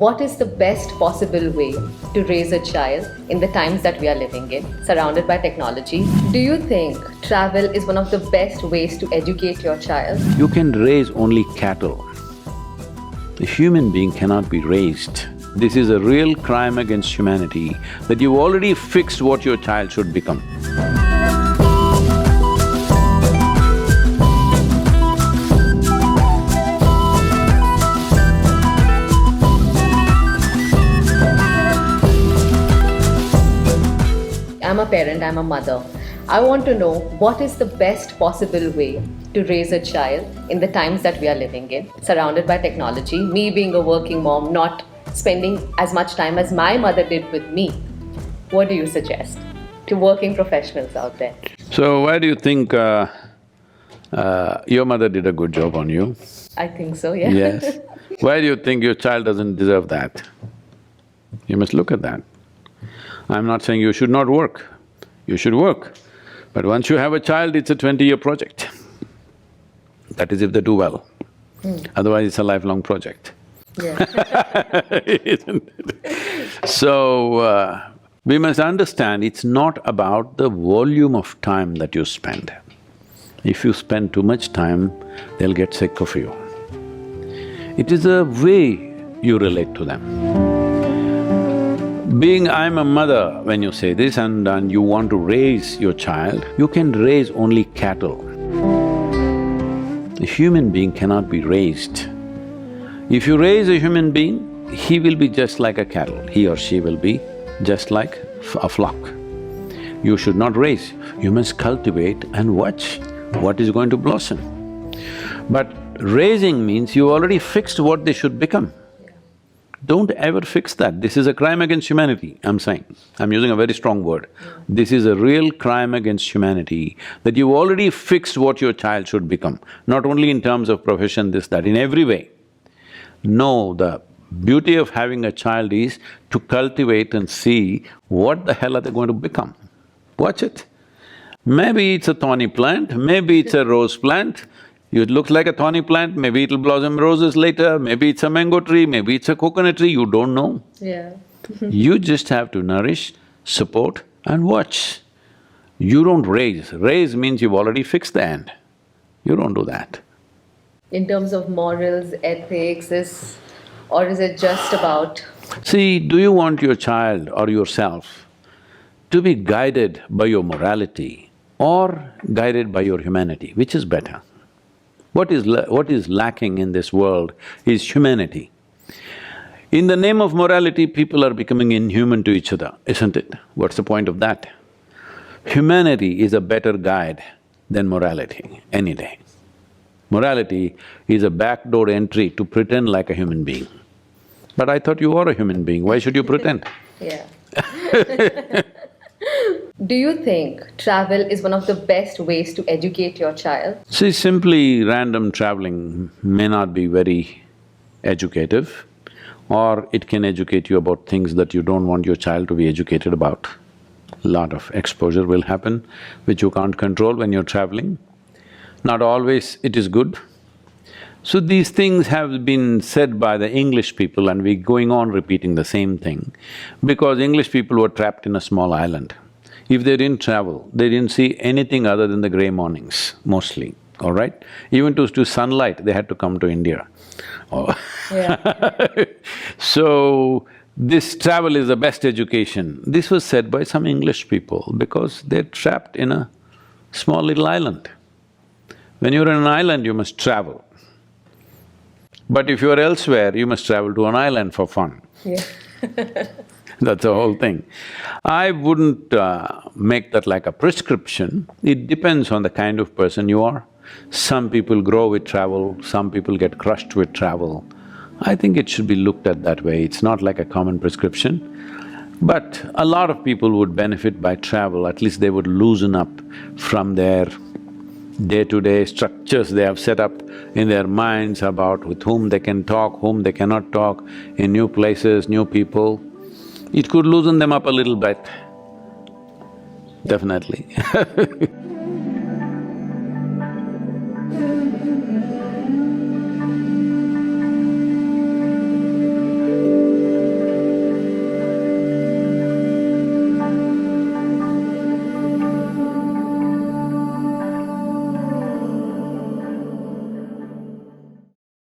What is the best possible way to raise a child in the times that we are living in, surrounded by technology? Do you think travel is one of the best ways to educate your child? You can raise only cattle. A human being cannot be raised. This is a real crime against humanity, that you've already fixed what your child should become. I'm a parent, I'm a mother. I want to know what is the best possible way to raise a child in the times that we are living in, surrounded by technology, me being a working mom, not spending as much time as my mother did with me. What do you suggest to working professionals out there? So why do you think your mother did a good job on you? I think so, yeah. Yes. Why do you think your child doesn't deserve that? You must look at that. I'm not saying you should not work, you should work. But once you have a child, it's a 20-year project. That is if they do well. Otherwise, it's a lifelong project. Yeah. Isn't it? So, we must understand it's not about the volume of time that you spend. If you spend too much time, they'll get sick of you. It is the way you relate to them. Being I'm a mother, when you say this and you want to raise your child, you can raise only cattle. A human being cannot be raised. If you raise a human being, he will be just like a cattle, he or she will be just like a flock. You should not raise, you must cultivate and watch what is going to blossom. But raising means you already fixed what they should become. Don't ever fix that. This is a crime against humanity, I'm saying. I'm using a very strong word. This is a real crime against humanity, that you've already fixed what your child should become, not only in terms of profession, this, that, in every way. No, the beauty of having a child is to cultivate and see what the hell are they going to become. Watch it. Maybe it's a thorny plant, maybe it's a rose plant. It looks like a thorny plant, maybe it'll blossom roses later, maybe it's a mango tree, maybe it's a coconut tree, you don't know. Yeah. You just have to nourish, support and watch. You don't raise. Raise means you've already fixed the end. You don't do that. In terms of morals, ethics, or is it just about… See, do you want your child or yourself to be guided by your morality or guided by your humanity? Which is better? What is lacking in this world is humanity. In the name of morality, people are becoming inhuman to each other, isn't it? What's the point of that? Humanity is a better guide than morality, any day. Morality is a backdoor entry to pretend like a human being. But I thought you are a human being, why should you pretend? Yeah. Do you think travel is one of the best ways to educate your child? See, simply random traveling may not be very educative, or it can educate you about things that you don't want your child to be educated about. A lot of exposure will happen, which you can't control when you're traveling. Not always it is good. So these things have been said by the English people and we're going on repeating the same thing, because English people were trapped in a small island. If they didn't travel, they didn't see anything other than the grey mornings, mostly, all right? Even to sunlight, they had to come to India. Oh. Yeah. So, this travel is the best education. This was said by some English people because they're trapped in a small little island. When you're in an island, you must travel. But if you're elsewhere, you must travel to an island for fun. Yeah. That's the whole thing. I wouldn't make that like a prescription, it depends on the kind of person you are. Some people grow with travel, some people get crushed with travel. I think it should be looked at that way, it's not like a common prescription. But a lot of people would benefit by travel, at least they would loosen up from their day-to-day structures they have set up in their minds about with whom they can talk, whom they cannot talk, in new places, new people. It could loosen them up a little bit, definitely.